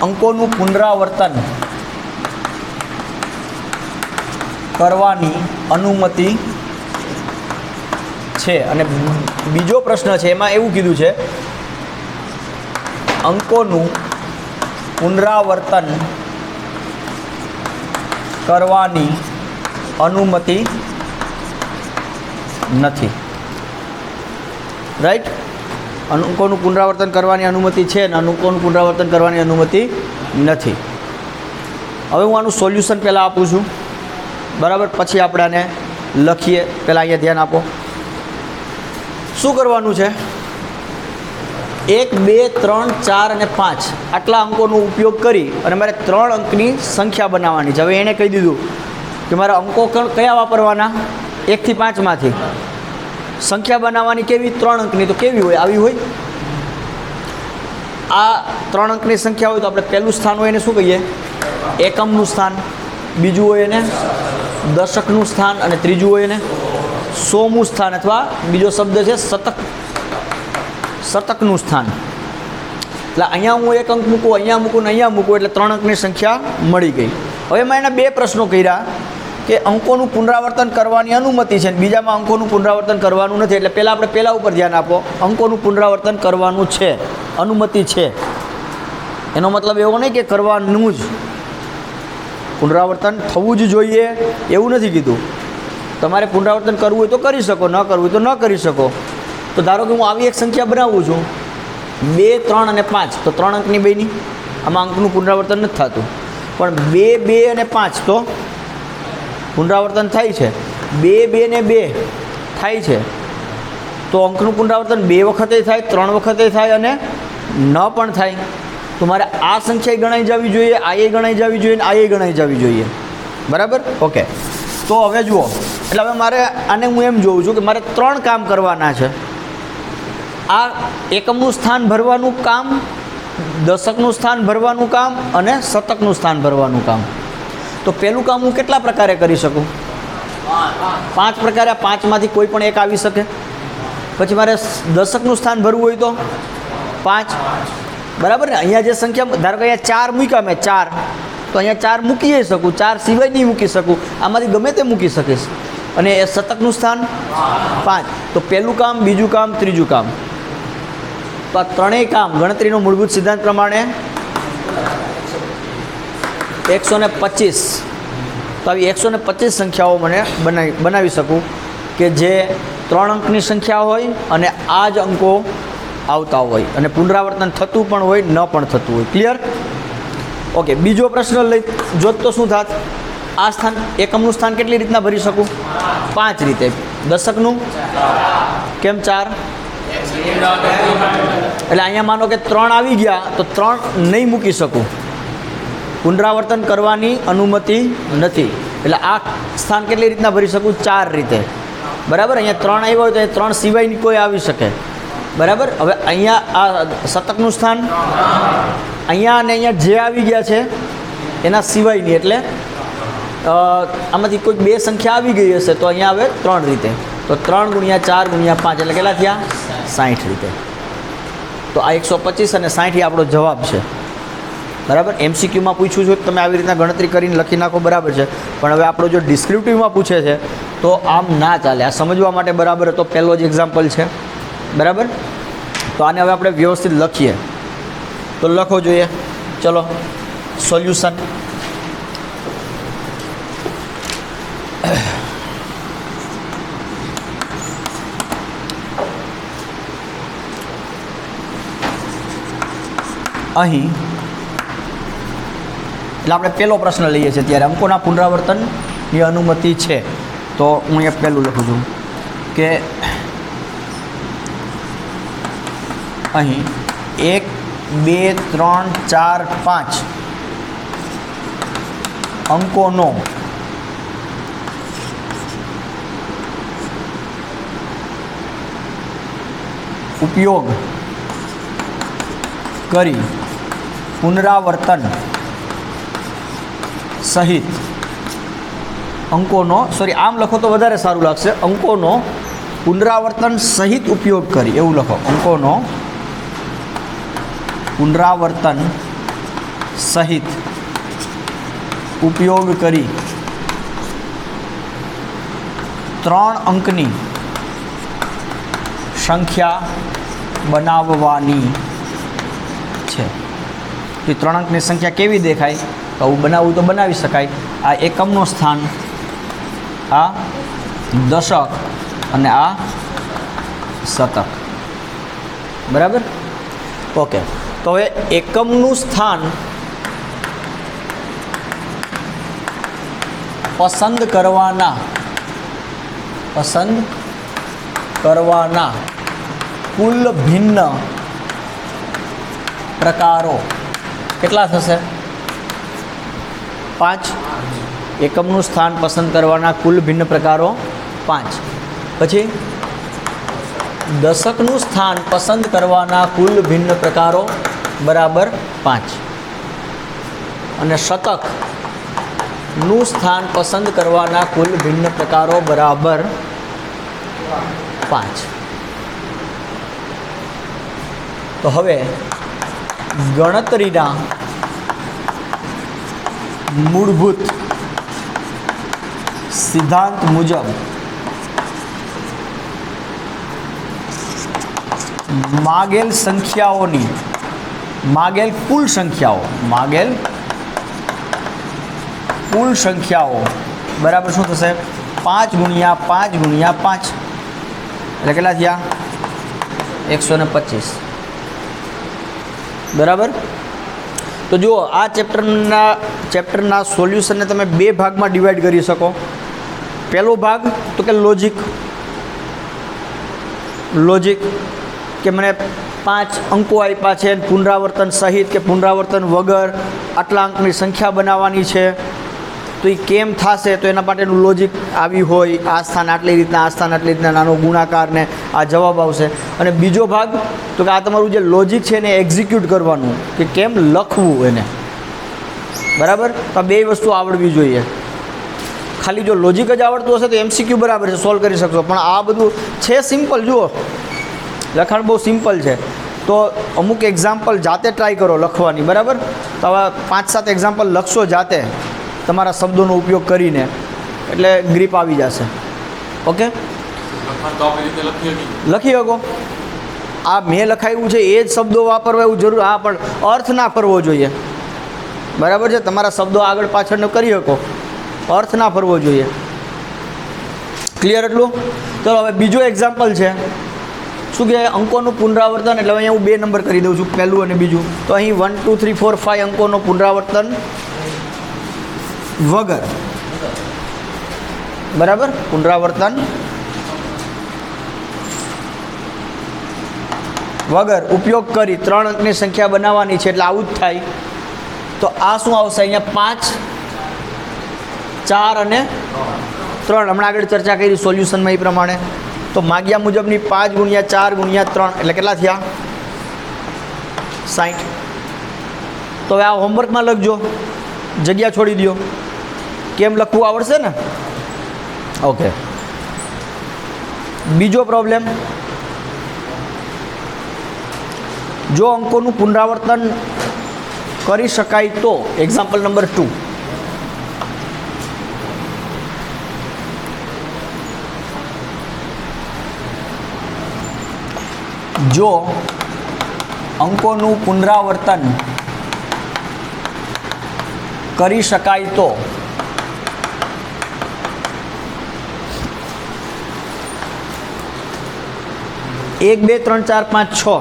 અંકોનું પુનરાવર્તન કરવાની અનુમતિ છે. અને બીજો પ્રશ્ન છે, એમાં એવું કીધું છે અંકોનું પુનરાવર્તન કરવાની અનુમતિ નથી. રાઈટ? અંકોનું પુનરાવર્તન કરવાની અનુમતિ છે ને અંકોનું પુનરાવર્તન કરવાની અનુમતિ નથી. હવે હું આનું સોલ્યુશન પહેલાં આપું છું, બરાબર? પછી આપણે આને લખીએ. પહેલાં અહીંયા ધ્યાન આપો. શું કરવાનું છે? 1 2 3 4 અને 5 આટલા અંકોનો ઉપયોગ કરી અને મારે 3 અંકની સંખ્યા બનાવવાની છે. હવે એણે કહી દીધું કે મારે અંકો કયા વાપરવાના? 1 થી 5 માંથી સંખ્યા બનાવવાની. કેવી? 3 અંકની. તો કેવી હોય? આવી હોય. આ 3 અંકની સંખ્યા હોય તો આપણે પહેલું સ્થાન હોય એને શું કહીએ? એકમનું સ્થાન. બીજું હોય એને દશકનું સ્થાન. અને ત્રીજું હોય એને સોમું સ્થાન, અથવા બીજો શબ્દ છે શતકનું સ્થાન. એટલે અહીંયા હું 1 અંક મૂકું, અહીંયા મૂકું ને અહીંયા મૂકું, એટલે 3 અંકની સંખ્યા મળી ગઈ. હવે એમાં એના 2 પ્રશ્નો કર્યા કે અંકોનું પુનરાવર્તન કરવાની અનુમતિ છે, બીજામાં અંકોનું પુનરાવર્તન કરવાનું નથી. એટલે પહેલાં આપણે પહેલાં ઉપર ધ્યાન આપો. અંકોનું પુનરાવર્તન કરવાનું છે, અનુમતિ છે. એનો મતલબ એવો નહીં કે કરવાનું જ, પુનરાવર્તન થવું જ જોઈએ એવું નથી કીધું. તમારે પુનરાવર્તન કરવું હોય તો કરી શકો, ન કરવું હોય તો ન કરી શકો. તો ધારો કે હું આવી એક સંખ્યા બનાવું છું 2 3 અને 5, તો 3 અંકની બેની આમાં અંકનું પુનરાવર્તન નથી થતું. પણ 2 2 અને 5 તો પુનરાવર્તન થાય છે. 2 2 ને 2 થાય છે તો અંકનું પુનરાવર્તન 2 વખતે થાય, 3 વખતે થાય અને ન પણ થાય. તો મારે આ સંખ્યા ગણાઈ જવી જોઈએ, આ એ ગણાઈ જવી જોઈએ, આ એ ગણાઈ જવી જોઈએ. બરાબર? ઓકે. તો હવે જુઓ, એટલે હવે મારે આને હું એમ જોઉં છું કે મારે 3 કામ કરવાના છે. આ એકમનું સ્થાન ભરવાનું કામ, દશકનું સ્થાન ભરવાનું કામ અને શતકનું સ્થાન ભરવાનું કામ. તો પહેલું કામ હું કેટલા પ્રકારે કરી શકું? 5 પ્રકારે. 5 માંથી કોઈ પણ એક આવી શકે. પછી મારે દશકનું સ્થાન ભરવું હોય તો 5. બરાબર ને? અહીંયા જે સંખ્યા, ધારો કે અહીંયા 4 મૂક્યા મેં 4, તો અહીંયા 4 મૂકી શકું, 4 સિવાય નહીં મૂકી શકું. આમાંથી ગમે તે મૂકી શકીશ. અને એ શતકનું સ્થાન 5. તો પહેલું કામ, બીજું કામ, ત્રીજું કામ. તો આ ત્રણેય કામ ગણતરીનો મૂળભૂત સિદ્ધાંત પ્રમાણે 125. તો આવી 125 સંખ્યાઓ મને બનાવી શકું કે જે 3 અંકની સંખ્યા હોય અને આ જ અંકો આવતા હોય અને પુનરાવર્તન થતું પણ હોય, ન પણ થતું હોય. ક્લિયર? ઓકે. બીજો પ્રશ્ન લઈ જોત તો શું થાત? આ સ્થાન, એકમનું સ્થાન કેટલી રીતના ભરી શકું? 5 રીતે. દશકનું કેમ 4? એટલે અહીંયા માનો કે 3 આવી ગયા તો 3 નહીં મૂકી શકું, પુનરાવર્તન કરવાની અનુમતિ નથી. એટલે આ સ્થાન કેટલી રીતના ભરી શકું? 4 રીતે. બરાબર? અહીંયા 3 આવ્યા હોય તો એ 3 સિવાયની કોઈ આવી શકે. બરાબર? હવે અહીંયા આ શતકનું સ્થાન, અહીંયા અને અહીંયા જે આવી ગયા છે એના સિવાયની, એટલે આમાંથી કોઈ 2 સંખ્યા આવી ગઈ હશે તો અહીંયા આવે 3 રીતે. તો 3 ગુણ્યા 4 ગુણ્યા 5 એટલે કેટલા થયા? 60 રીતે. તો આ 125 અને 60 એ આપણો જવાબ છે. બરાબર. MCQમાં પૂછ્યું છે તમે આવી રીતના ગણતરી કરીને લખી નાખો, બરાબર છે. પણ હવે આપણો જો ડિસ્ક્રિપ્ટિવમાં પૂછે છે તો આમ ના ચાલે. આ સમજવા માટે બરાબર તો પહેલો જ એક્ઝામ્પલ છે, બરાબર. તો આને હવે આપણે વ્યવસ્થિત લખીએ. તો લખો જોઈએ. ચલો સોલ્યુશન. અહીં એટલે આપણે પહેલો પ્રશ્ન લઈએ છીએ ત્યારે અંકોના પુનરાવર્તનની અનુમતિ છે. તો હું અહીંયા પહેલું લખું છું કે અહીં 1 2 3 4 5 અંકોનો ઉપયોગ કરી પુનરાવર્તન સહિત અંકોનો, સોરી આમ લખો તો વધારે સારું લાગશે, અંકોનો પુનરાવર્તન સહિત ઉપયોગ કરી, એવું લખો. અંકોનો પુનરાવર્તન સહિત ઉપયોગ કરી 3 અંકની સંખ્યા બનાવવાની છે. તો 3 અંકની સંખ્યા કેવી દેખાય? તો આવું બનાવવું તો બનાવી શકાય. આ એકમનું સ્થાન, આ દશક અને આ શતક, બરાબર. ઓકે. તો હવે એકમનું સ્થાન પસંદ કરવાના કુલ ભિન્ન પ્રકારો કેટલા થશે? 5. એકમનું સ્થાન પસંદ કરવાના કુલ ભિન્ન પ્રકારો 5. પછી દશકનું સ્થાન પસંદ કરવાના કુલ ભિન્ન પ્રકારો બરાબર 5. અને શતકનું સ્થાન પસંદ કરવાના કુલ ભિન્ન પ્રકારો બરાબર 5. તો હવે ગણતરીના મૂળભૂત સિદ્ધાંત મુજબ માગેલ કુલ સંખ્યાઓ બરાબર શું થશે? 5 ગુણ્યા 5 ગુણ્યા 5 એટલે કેટલા થયા? 125, બરાબર. તો જુઓ, આ ચેપ્ટરના સોલ્યુશનને તમે 2 ભાગમાં ડિવાઈડ કરી શકો. પહેલો ભાગ તો કે લોજિક કે મને 5 અંકો આપ્યા છે, પુનરાવર્તન સહિત કે પુનરાવર્તન વગર આટલા અંકની સંખ્યા બનાવવાની છે, તો એ કેમ થશે? તો એના માટેનું લોજિક આવી હોય, આ સ્થાન આટલી રીતના, આ સ્થાન આટલી રીતના, નાનો ગુણાકાર ને આ જવાબ આવશે. અને બીજો ભાગ તો કે આ તમારું જે લોજિક છે એને એક્ઝિક્યુટ કરવાનું, કે કેમ લખવું એને, બરાબર. તો આ 2 વસ્તુ આવડવી જોઈએ. ખાલી જો લોજિક જ આવડતું હશે તો MCQ બરાબર છે, સોલ્વ કરી શકશો. પણ આ બધું છે સિમ્પલ. જુઓ, લખાણ બહુ સિમ્પલ છે. તો અમુક એક્ઝામ્પલ જાતે ટ્રાય કરો લખવાની, બરાબર. તો આવા 5-7 એક્ઝામ્પલ લખશો જાતે તમારા શબ્દોનો ઉપયોગ કરીને, એટલે ગ્રીપ આવી જશે. ઓકે, લખી શકો. આ મેં લખાયું છે એ જ શબ્દો વાપરવા એવું જરૂર, હા, પણ અર્થ ના ફરવો જોઈએ, બરાબર છે. તમારા શબ્દો આગળ પાછળનો કરી શકો, અર્થ ના ફરવો જોઈએ. ક્લિયર એટલું? ચલો હવે બીજો એક્ઝામ્પલ છે. શું કે અંકોનું પુનરાવર્તન, એટલે અહીંયા હું 2 નંબર કરી દઉં છું, પહેલું અને બીજું. તો અહીં 1 2 3 4 5 અંકોનું પુનરાવર્તન વગર, બરાબર, પુનરાવર્તન વગર ઉપયોગ કરી 3 અંકની સંખ્યા બનાવવાની છે, એટલે આવું જ થાય. તો આ શું આવશે? અહીંયા 5 4 અને 3 હમણાં આગળ ચર્ચા કરી સોલ્યુશનમાં એ પ્રમાણે. તો માગ્યા મુજબની 5 ગુણ્યા 4 ગુણ્યા 3 એટલે કેટલા થયા? 60. તો હવે આ હોમવર્કમાં લખજો, જગ્યા છોડી દો. કેમ લખવું આવડશે ને? ઓકે. બીજો પ્રોબ્લેમ, જો અંકોનું પુનરાવર્તન કરી શકાય તો એક્ઝામ્પલ નંબર 2 જો અંકોનું પુનરાવર્તન કરી શકાય તો 1 2 3 4 5 6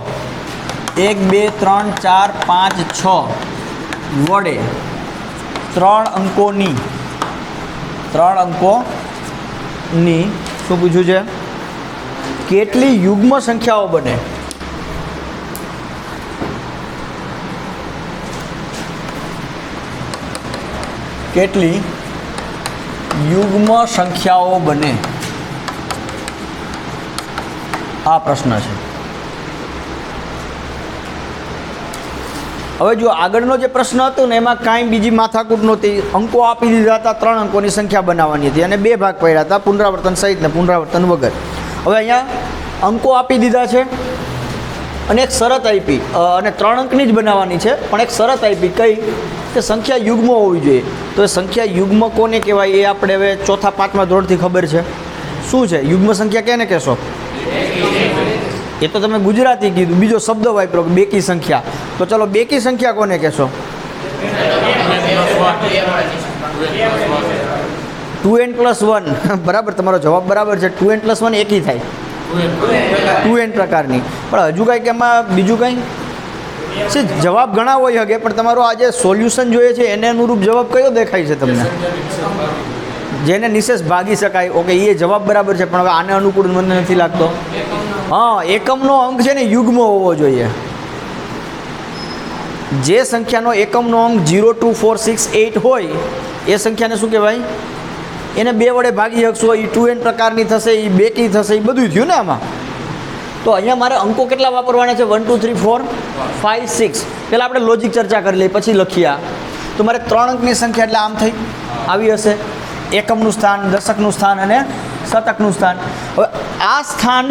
1 2 3 4 5 6 વડે ત્રણ અંકોની શું પૂછ્યું છે? કેટલી યુગ્મ સંખ્યાઓ બને? કેટલી યુગ્મ સંખ્યાઓ બને? આ પ્રશ્ન છે. હવે જો આગળનો જે પ્રશ્ન હતો ને એમાં કાંઈ બીજી માથાકૂટ નહોતી. અંકો આપી દીધા હતા, 3 અંકોની સંખ્યા બનાવવાની હતી અને 2 ભાગ પડ્યા હતા, પુનરાવર્તન સહિત ને પુનરાવર્તન વગર. હવે અહીંયા અંકો આપી દીધા છે અને એક શરત આપી અને 3 અંકની જ બનાવવાની છે, પણ એક શરત આપી કઈ કે સંખ્યા યુગ્મ હોવી જોઈએ. તો એ સંખ્યા યુગ્મ કોને કહેવાય એ આપણે હવે ચોથા પાંચમા ધોરણથી ખબર છે. શું છે યુગ્મ સંખ્યા? કેને કહેશો? એ તો તમે ગુજરાતી કીધું, બીજો શબ્દ વાપરો કે બેકી સંખ્યા. તો ચલો બેકી સંખ્યા કોને કહેશો? 2n+1 બરાબર, તમારો જવાબ બરાબર છે. 2n+1 એકી થાય, 2n પ્રકારની. પણ હજુ કાંઈક એમાં બીજું કંઈ છે? જવાબ ઘણા હોય શકે, પણ તમારો આ જે સોલ્યુશન જોઈએ છે એને અનુરૂપ જવાબ કયો દેખાય છે તમને? જેને નિશેષ ભાગી શકાય. ઓકે, એ જવાબ બરાબર છે, પણ હવે આને અનુકૂળ મને નથી લાગતો. હા, એકમનો અંક છે ને યુગ્મ હોવો જોઈએ. જે સંખ્યાનો એકમનો અંક 0 2 4 6 8 હોય એ સંખ્યાને શું કહેવાય? એને 2 વડે ભાગી શકશો, એ 2n પ્રકારની થશે, એ બેકી થશે, એ બધું થયું ને આમાં. તો અહીંયા મારે અંકો કેટલા વાપરવાના છે? 1 2 3 4 5 6. પહેલાં આપણે લોજિક ચર્ચા કરી લઈએ, પછી લખીએ. તો મારે 3 અંકની સંખ્યા એટલે આમ થઈ આવી હશે: એકમનું સ્થાન, દશકનું સ્થાન અને શતકનું સ્થાન. હવે આ સ્થાન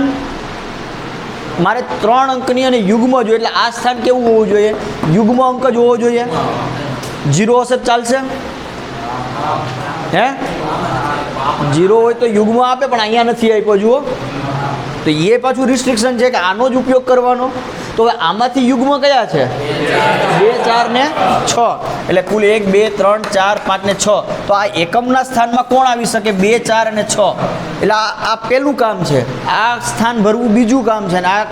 મારે 3 અંકની અને યુગ્મ જોઈએ, એટલે આ સ્થાન કેવું હોવું જોઈએ? યુગ્મ અંક જ હોવો જોઈએ. 0 હશે ચાલશે? હે, 0 હોય તો યુગ્મ આપે, પણ અહીંયા નથી આપ્યો. જુઓ, તો એ પાછું રિસ્ટ્રિક્શન છે કે આનો જ ઉપયોગ કરવાનો. તો હવે આમાંથી યુગ્મ કયા છે? 2 4 ને 6. એટલે કુલ 1 2 3 4 5 ને 6. તો આ એકમના સ્થાનમાં કોણ આવી શકે? 2 4 અને 6. એટલે આ પહેલું કામ છે. આ સ્થાન ભરવું બીજું કામ છે, અને આ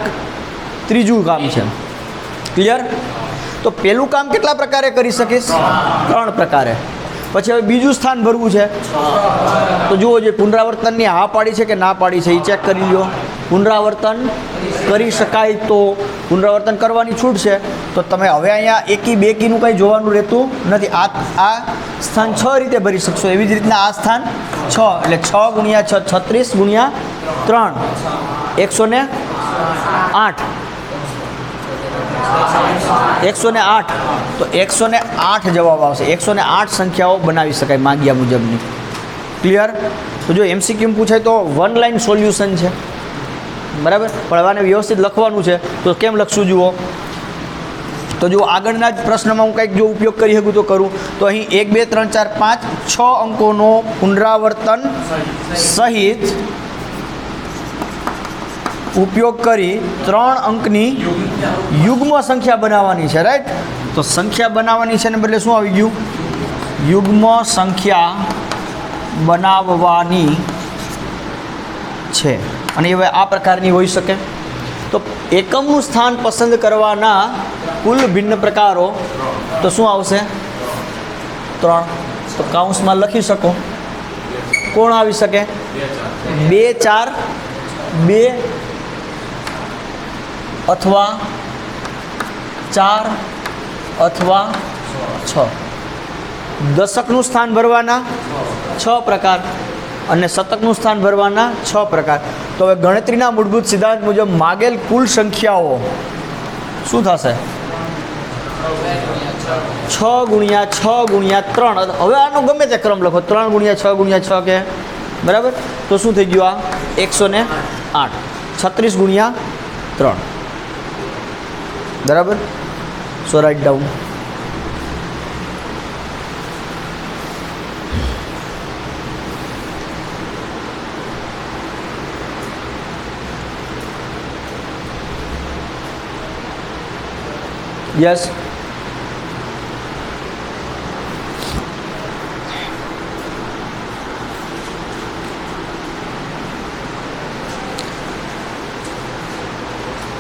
ત્રીજું કામ છે. ક્લિયર? તો પહેલું કામ કેટલા પ્રકારે કરી શકીશ? 3 પ્રકારે. પછી હવે બીજું સ્થાન ભરવું છે, તો જુઓ જે પુનરાવર્તનની હા પાડી છે કે ના પાડી છે એ ચેક કરી લો. પુનરાવર્તન કરી શકાય તો પુનરાવર્તન કરવાની છૂટ છે. તો તમે હવે અહીંયા એકી બેકીનું કંઈ જોવાનું રહેતું નથી. આ સ્થાન 6 રીતે ભરી શકશો, એવી જ રીતના આ સ્થાન 6. એટલે 6 × 6 36 × 3 108. 108. તો 108 જવાબ આવશે. 108 સંખ્યાઓ બનાવી શકાય માંગ્યા મુજબની. ક્લિયર? તો જો MCQ પૂછાય તો 1 લાઇન સોલ્યુશન છે, બરાબર. પણ હવે આને વ્યવસ્થિત લખવાનું છે, તો કેમ લખશું જુઓ. તો જો આગળના જ પ્રશ્નમાં હું કંઈક જો ઉપયોગ કરી શકું તો કરું. તો અહીં 1 2 3 4 5 6 અંકોનો પુનરાવર્તન સહિત ઉપયોગ કરી 3 અંકની યુગ્મ સંખ્યા બનાવવાની છે. રાઈટ? તો સંખ્યા બનાવવાની છે ને બદલે શું આવી ગયું? યુગ્મ સંખ્યા બનાવવાની છે. અને હવે આ પ્રકારની હોઈ શકે. તો એકમનું સ્થાન પસંદ કરવાના કુલ ભિન્ન પ્રકારો તો શું આવશે? 3. તો કાઉન્સમાં લખી શકો. કોણ આવી શકે? 2 4 2 અથવા 4 અથવા 6. દશકનું સ્થાન ભરવાના 6 પ્રકાર અને શતકનું સ્થાન ભરવાના 6 પ્રકાર. તો હવે ગણતરીના મૂળભૂત સિદ્ધાંત મુજબ માગેલ કુલ સંખ્યાઓ શું થશે? 6 × 6 × 3. હવે આનો ગમે તે ક્રમ લખો, 3 × 6 × 6 કે બરાબર. તો શું થઈ ગયું? આ 108. 36 × 3 બરાબર. સો રાઇટ ડાઉન. યસ.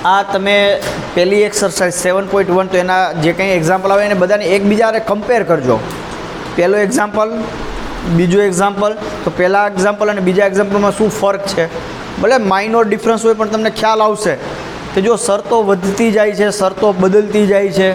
આ તમે પહેલી એક્સરસાઇઝ 7.1 તો એના જે કંઈ એક્ઝામ્પલ આવે એને બધાને એકબીજાને કમ્પેર કરજો. પહેલો એક્ઝામ્પલ, બીજો એક્ઝામ્પલ, તો પહેલાં એક્ઝામ્પલ અને બીજા એક્ઝામ્પલમાં શું ફરક છે. ભલે માઇનોર ડિફરન્સ હોય પણ તમને ખ્યાલ આવશે કે જો શરતો વધતી જાય છે, શરતો બદલતી જાય છે.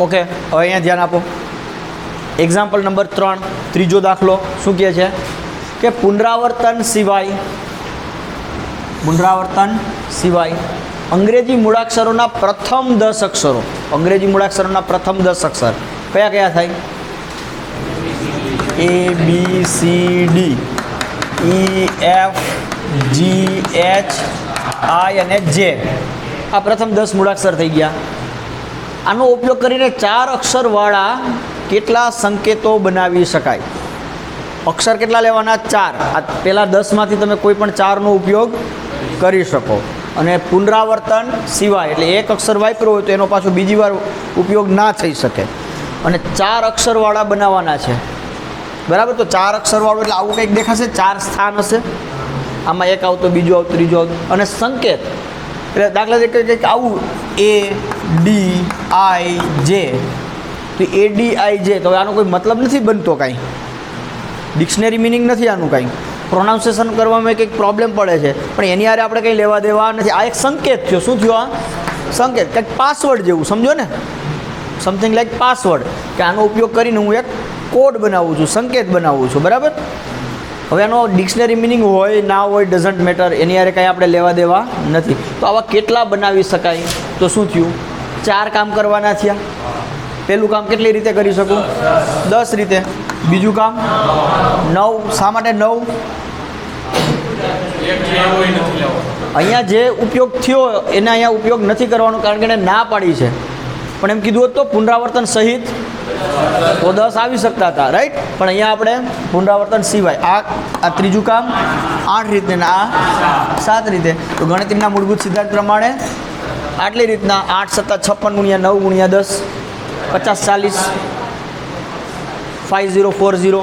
ઓકે, હવે અહીંયા ધ્યાન આપો. એક્ઝામ્પલ નંબર 3, ત્રીજો દાખલો શું કહે છે કે પુનરાવર્તન સિવાય અંગ્રેજી મૂળાક્ષરોના પ્રથમ 10 અક્ષરો, અંગ્રેજી મૂળાક્ષરોના પ્રથમ 10 અક્ષર કયા કયા થાય? A B C D E F G H I અને J. આ પ્રથમ 10 મૂળાક્ષર થઈ ગયા. આનો ઉપયોગ કરીને 4 અક્ષરવાળા કેટલા સંકેતો બનાવી શકાય? અક્ષર કેટલા લેવાના? 4. આ પહેલાં 10માંથી તમે કોઈ પણ 4નો ઉપયોગ કરી શકો. અને પુનરાવર્તન સિવાય એટલે એક અક્ષર વાપર્યો હોય તો એનો પાછો બીજી વાર ઉપયોગ ના થઈ શકે. અને 4 અક્ષરવાળા બનાવવાના છે, બરાબર? તો 4 અક્ષરવાળું એટલે આવું કંઈક દેખાશે, 4 સ્થાન હશે. આમાં એક આવતો, બીજો આવતો, ત્રીજો આવતો. અને સંકેત એટલે દાખલા તરીકે કંઈક આવું A D I J, તો A D I J, તો આનો કોઈ મતલબ નથી બનતો, કાંઈ ડિક્શનરી મિનિંગ નથી આનું, કાંઈ પ્રોનાઉન્સિએશન કરવામાં કંઈક પ્રોબ્લેમ પડે છે, પણ એની હારે આપણે કંઈ લેવા દેવા નથી. આ એક સંકેત થયો. શું થયો? આ સંકેત, કંઈક પાસવર્ડ જેવું, સમજો ને, સમથિંગ લાઈક પાસવર્ડ, કે આનો ઉપયોગ કરીને હું એક કોડ બનાવું છું, સંકેત બનાવું છું, બરાબર? હવે આનો ડિક્શનરી મિનિંગ હોય ના હોય ડઝન્ટ મેટર, એની હારે કાંઈ આપણે લેવા દેવા નથી. તો આવા કેટલા બનાવી શકાય? તો શું થયું? 4 કામ કરવાના થયા. પહેલું કામ કેટલી રીતે કરી શકું? 10 રીતે. બીજું કામ 9. શા માટે 9? અહીંયા જે ઉપયોગ થયો એને અહીંયા ઉપયોગ નથી કરવાનો, કારણ કે એને ના પાડી છે. પણ એમ કીધું હોત તો પુનરાવર્તન સહિત તો 10 આવી શકતા હતા, રાઈટ? પણ અહીંયા આપણે પુનરાવર્તન સિવાય આ ત્રીજું કામ 8 રીતે ને આ 7 રીતે. તો ગણતરીના મૂળભૂત સિદ્ધાંત પ્રમાણે આટલી રીતના 8 × 7 = 56 × 9 × 10 50 40 5040.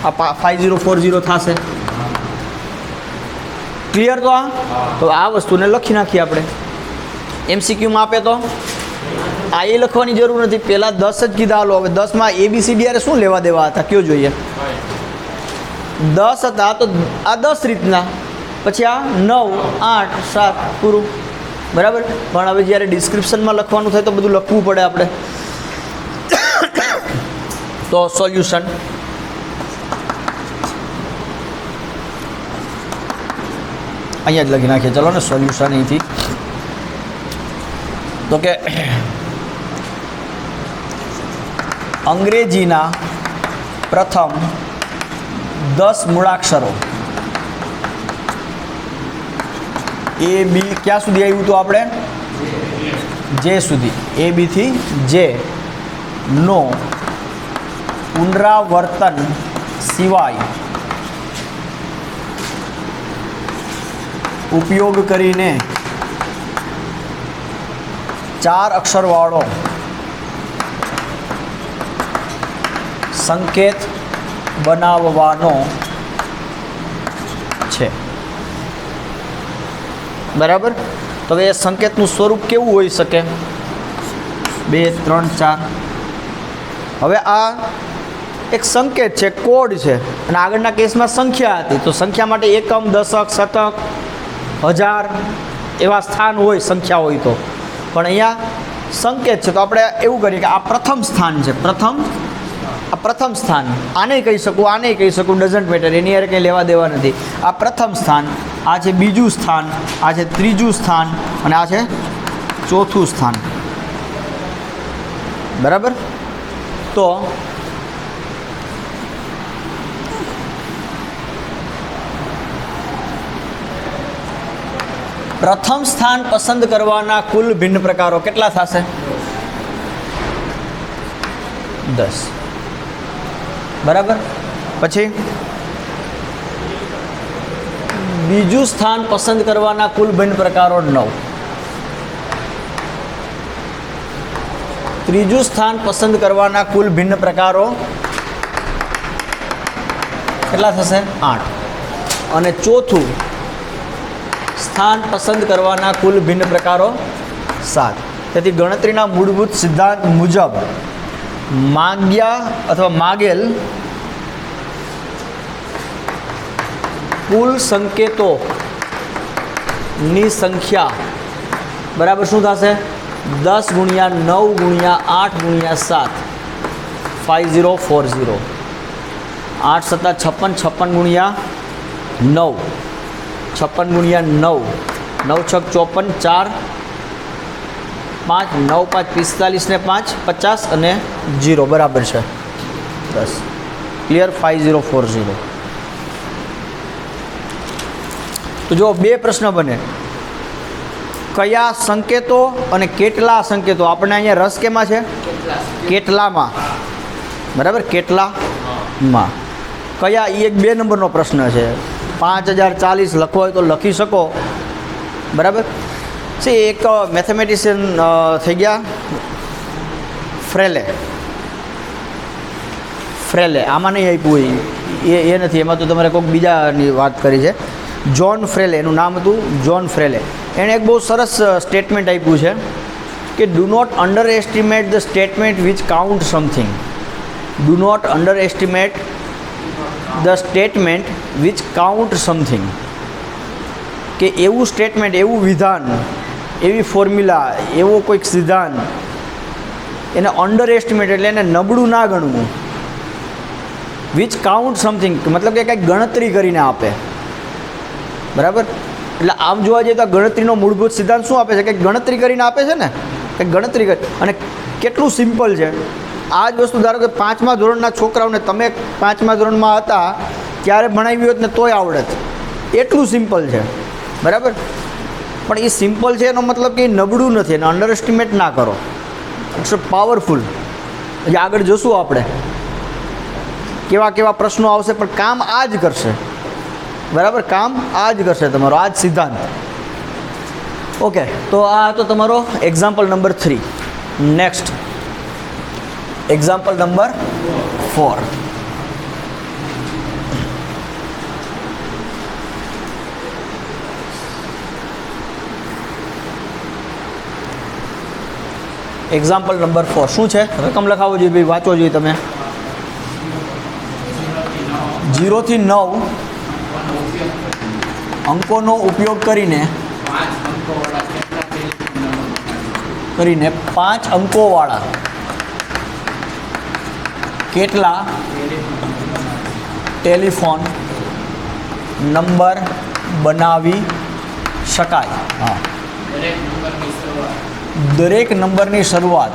આ 5040 થશે. ક્લિયર? તો આ વસ્તુને લખી નાખીએ આપણે. MCQમાં આપે તો આ એ લખવાની જરૂર નથી, પહેલાં 10 જ કીધા. હાલો હવે 10માં ABCD અરે શું લેવા દેવા હતા કયો જોઈએ? 10 હતા તો આ 10 રીતના, પછી આ 9 8 7 પૂરું, બરાબર? પણ હવે જ્યારે ડિસ્ક્રિપ્શનમાં લખવાનું થાય તો બધું લખવું પડે આપણે. તો સોલ્યુશન અહીંયા જ લખી નાખીએ. ચલો ને સોલ્યુશન અહીંથી. તો કે અંગ્રેજીના પ્રથમ 10 મૂળાક્ષરો A B ક્યાં સુધી આવ્યું હતું આપણે? J સુધી. A B થી J નો પુનરાવર્તન સિવાય ઉપયોગ કરીને 4 અક્ષરવાળો સંકેત બનાવવાનો છે. બરાબર. તો હવે એ સંકેતનું સ્વરૂપ કેવું હોઈ શકે? 2 3 4. હવે આ એક સંકેત છે, કોડ છે, અને આગળના કેસમાં સંખ્યા હતી. તો સંખ્યા માટે એકમ, દશક, શતક, હજાર એવા સ્થાન હોય, સંખ્યા હોય તો. પણ અહીંયા સંકેત છે, તો આપણે એવું કરીએ કે આ પ્રથમ સ્થાન છે. પ્રથમ સ્થાન આને કહી શકું, આને કહી શકું, ડઝન્ટ મેટર, એની યાર કંઈ લેવા દેવા નથી. આ પ્રથમ સ્થાન, આ છે બીજું સ્થાન, આ છે ત્રીજું સ્થાન, અને આ છે ચોથું સ્થાન. બરાબર. તો પ્રથમ સ્થાન પસંદ કરવાના કુલ ભિન્ન પ્રકારો કેટલા થશે? 10. બરાબર. પછી બીજું સ્થાન પસંદ કરવાના કુલ ભિન્ન પ્રકારો 9. ત્રીજું સ્થાન પસંદ કરવાના કુલ ભિન્ન પ્રકારો કેટલા થશે? 8. અને ચોથું સ્થાન પસંદ કરવાના કુલ ભિન્ન પ્રકારો 7. તેથી ગણતરીના મૂળભૂત સિદ્ધાંત મુજબ માગ્યા અથવા માગેલ કુલ સંકેતોની સંખ્યા બરાબર શું થશે? 10 ગુણ્યા 9 ગુણ્યા 8 ગુણ્યા 7, 5040. 8 × 7 = 56, 56 ગુણ્યા 9, 56 ગુણ્યા 9, 9 × 6 = 54, 5, 9 × 5 = 45 ને 5 50 અને 0 બરાબર છે 10. ક્લિયર? 5040. તો જો બે પ્રશ્ન બને, કયા સંકેતો અને કેટલા સંકેતો. આપણને અહીંયા રસ કેમાં છે? કેટલામાં. બરાબર. કેટલામાં કયા? એ 2 નંબરનો પ્રશ્ન છે. 5040 લખવો હોય તો લખી શકો. બરાબર છે. એક મેથેમેટિશિયન થઈ ગયા ફ્રેલે. આમાં નહીં આપ્યું હોય એ નથી, એમાં તો તમારે કોઈક બીજાની વાત કરી છે. જ્હોન ફ્રેલે, એનું નામ હતું જ્હોન ફ્રેલે. એણે એક બહુ સરસ સ્ટેટમેન્ટ આપ્યું છે કે do not underestimate the statement which count something. Do not underestimate the statement which count something. કે એવું સ્ટેટમેન્ટ, એવું વિધાન, એવી ફોર્મ્યુલા, એવો કોઈક સિદ્ધાંત એને અંડર એસ્ટિમેટ એટલે એને નબળું ના ગણવું. વિચ કાઉન્ટ સમથિંગ મતલબ કે કંઈક ગણતરી કરીને આપે. બરાબર. એટલે આમ જોવા જઈએ તો ગણતરીનો મૂળભૂત સિદ્ધાંત શું આપે છે? કંઈક ગણતરી કરીને આપે છે ને, કંઈક ગણતરી કરી. અને કેટલું સિમ્પલ છે આ જ વસ્તુ. ધારો કે 5મા ધોરણના છોકરાઓને તમે 5મા ધોરણમાં હતા ત્યારે ભણાવી હોત ને તોય આવડત. એટલું સિમ્પલ છે. બરાબર. પણ એ સિમ્પલ છે એનો મતલબ કે એ નબળું નથી, એને અંડર એસ્ટિમેટ ના કરો. It's powerful. હજી આગળ જોશું આપણે કેવા કેવા પ્રશ્નો આવશે, પણ કામ આ જ કરશે. બરાબર. કામ આ જ કરશે તમારો, આ જ સિદ્ધાંત. ઓકે. તો આ તો તમારો example number 3. Next example number 4. Example number 4 શું છે? રકમ લખાવો જોઈએ ભાઈ, વાંચવો જોઈએ તમે. 0 થી 9 અંકોનો ઉપયોગ કરીને 5 અંકોવાળા કેટલા ટેલિફોન નંબર બનાવી શકાય? હા. દરેક નંબરની શરૂઆત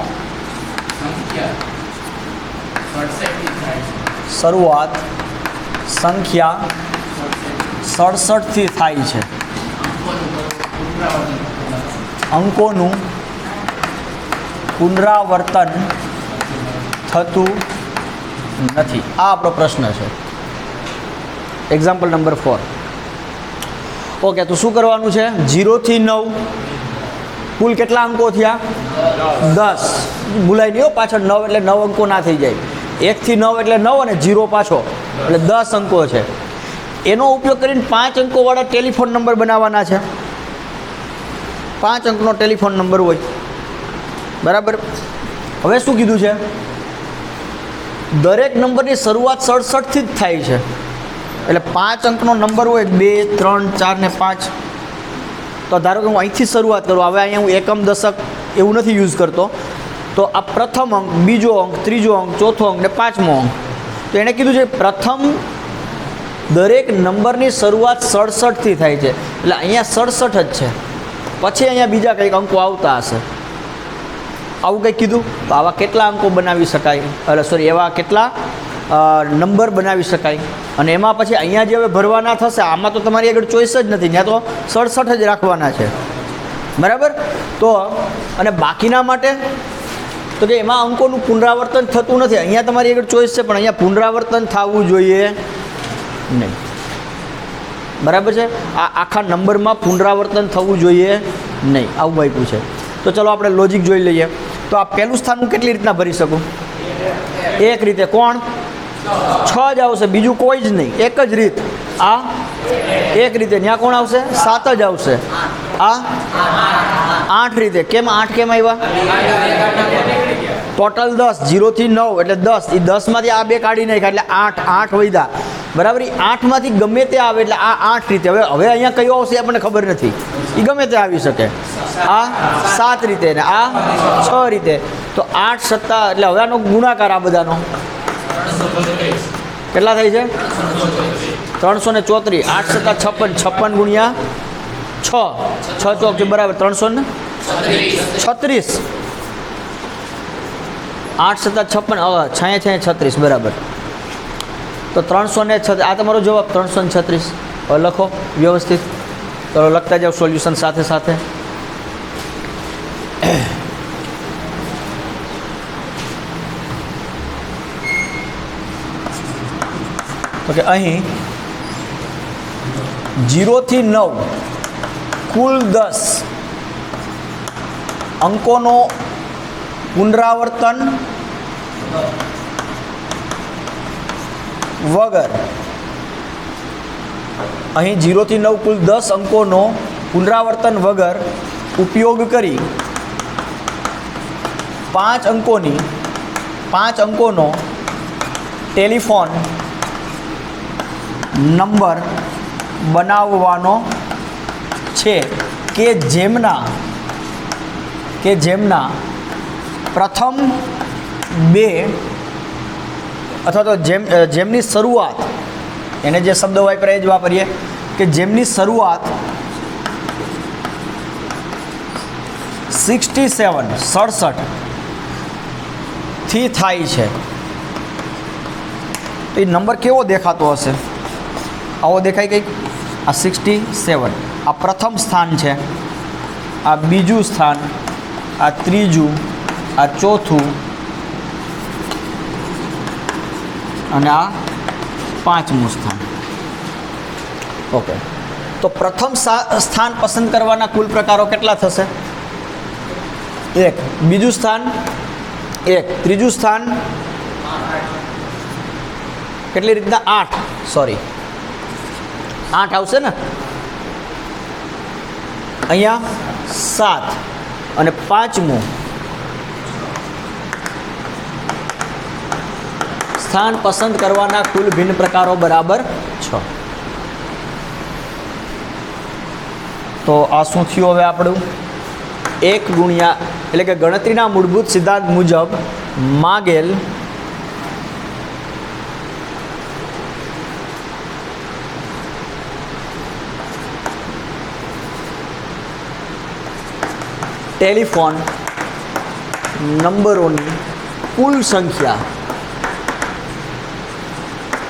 સંખ્યા 67 થી થાય છે. અંકોનું પુનરાવર્તન થતું નથી. આ આપણો પ્રશ્ન છે. Example number 4. ઓકે. તો શું કરવાનું છે? 0 થી 9 કુલ કેટલા અંકો થયા? 10. ભૂલાઈ નહીં પાછળ 9 એટલે 9 અંકો ના થઈ જાય. 1 થી 9 એટલે 9 અને 0 પાછો એટલે 10 અંકો છે. એનો ઉપયોગ કરીને 5 અંકોવાળા ટેલિફોન નંબર બનાવવાના છે. 5 અંકનો ટેલિફોન નંબર હોય, બરાબર. હવે શું કીધું છે? દરેક નંબરની શરૂઆત 67 થી જ થાય છે. એટલે 5 અંકનો નંબર હોય 2, 3, 4 ને 5. તો ધારો કે હું અહીંથી શરૂઆત કરું. હવે અહીંયા હું એકમ, દશક એવું નથી યુઝ કરતો. તો આ પ્રથમ અંક, બીજો અંક, ત્રીજો અંક, ચોથો અંક ને 5મો અંક. તો એણે કીધું છે પ્રથમ દરેક નંબરની શરૂઆત 67 થી થાય છે. એટલે અહીંયા 67 જ છે. પછી અહીંયા બીજા કંઈક અંકો આવતા હશે. આવું કંઈક કીધું. તો આવા કેટલા અંકો બનાવી શકાય, એટલે સોરી એવા કેટલા નંબર બનાવી શકાય. અને એમાં પછી અહીંયા જે હવે ભરવાના થશે, આમાં તો તમારી આગળ ચોઈસ જ નથી, ત્યાં તો 67 જ રાખવાના છે, બરાબર. તો અને બાકીના માટે તો કે એમાં અંકોનું પુનરાવર્તન થતું નથી. અહીંયા તમારી આગળ ચોઈસ છે, પણ અહીંયા પુનરાવર્તન થવું જોઈએ નહીં, બરાબર છે. આ આખા નંબરમાં પુનરાવર્તન થવું જોઈએ નહીં, આવું આપ્યું છે. તો ચલો આપણે લોજિક જોઈ લઈએ. તો આ પહેલું સ્થાન હું કેટલી રીતના ભરી શકું? એક રીતે. કોણ? 6 જ આવશે, બીજું કોઈ જ નહીં, એક જ રીત. આ એક રીતે. ત્યાં કોણ આવશે? 7 જ આવશે. આ 8 રીતે. કેમ 8 કેમ આવ્યા? ટોટલ 10, 0 થી 9 એટલે 10. એ 10માંથી આ 2 કાઢી નાખ્યા એટલે 8 વધ્યા, બરાબર. એ 8માંથી ગમે તે આવે એટલે આ 8 રીતે. હવે અહીંયા કયો આવશે આપણને ખબર નથી, એ ગમે તે આવી શકે. આ 7 રીતે ને આ 6 રીતે. તો 8 સત્તા એટલે હવે આનો ગુણાકાર આ બધાનો કેટલા થાય છે? 334. 8 સત્તા 56, 56 ગુણ્યા 6, 6 ચોક છે બરાબર 336. 8 સત્તા 56, 6 36 બરાબર. તો 336 આ તમારો જવાબ 336. હવે લખો વ્યવસ્થિત. તો લખતા જાઓ સોલ્યુશન સાથે સાથે. તો કે અહીં 0 થી 9 કુલ 10 અંકોનો પુનરાવર્તન વગર, અહીં 0 થી 9 કુલ 10 અંકોનો પુનરાવર્તન વગર ઉપયોગ કરી 5 અંકોનો ટેલિફોન નંબર બનાવવાનો છે કે જેમના પ્રથમ 2 અથવા તો જેમની શરૂઆત, એને જે શબ્દ વાપરીએ જ વાપરીએ કે જેમની શરૂઆત 67 થી થાય છે. તો એ નંબર કેવો દેખાતો હશે? આવો દેખાય કંઈક. આ 67 આ પ્રથમ સ્થાન છે, આ બીજું સ્થાન, આ ત્રીજું, આ ચોથું અને આ 5મું સ્થાન. ઓકે. તો પ્રથમ સ્થાન પસંદ કરવાના કુલ પ્રકારો કેટલા થશે? 1. બીજું સ્થાન 1. ત્રીજું સ્થાન કેટલી રીતના? 8. સોરી 8 આવશે ને. અહીંયા 7 અને 5મું સ્થાન પસંદ કરવાના કુલ ભિન્ન પ્રકારો બરાબર 6. તો આ શું થયું હવે આપણું? 1 ગુણ્યા એટલે કે ગણતરીના મૂળભૂત સિદ્ધાંત મુજબ માગેલ ટેલિફોન નંબરોની કુલ સંખ્યા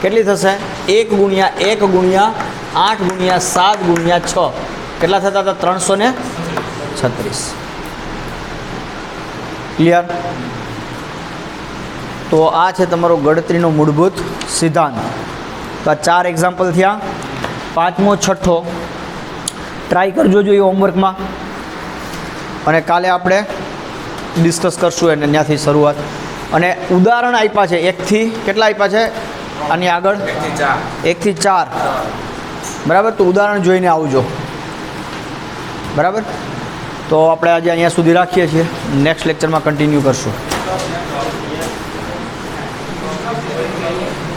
કેટલી થશે? 1 ગુણ્યા 1 ગુણ્યા 8 ગુણ્યા 7 ગુણ્યા 6 કેટલા થતા હતા? 336. ક્લિયર? તો આ છે તમારો ગણતરીનો મૂળભૂત સિદ્ધાંત. તો આ 4 એક્ઝામ્પલ થયા. 5મો 6થો ટ્રાય કરજો જોઈએ હોમવર્કમાં, અને કાલે આપણે ડિસ્કસ કરશું એને ત્યાંથી શરૂઆત. અને ઉદાહરણ આપ્યા છે એકથી કેટલા આપ્યા છે આની આગળ 1 થી 4 બરાબર. તો ઉદાહરણ જોઈને આવજો બરાબર. તો આપણે આજે અહીંયા સુધી રાખીએ છીએ. નેક્સ્ટ લેક્ચરમાં કન્ટિન્યુ કરશું.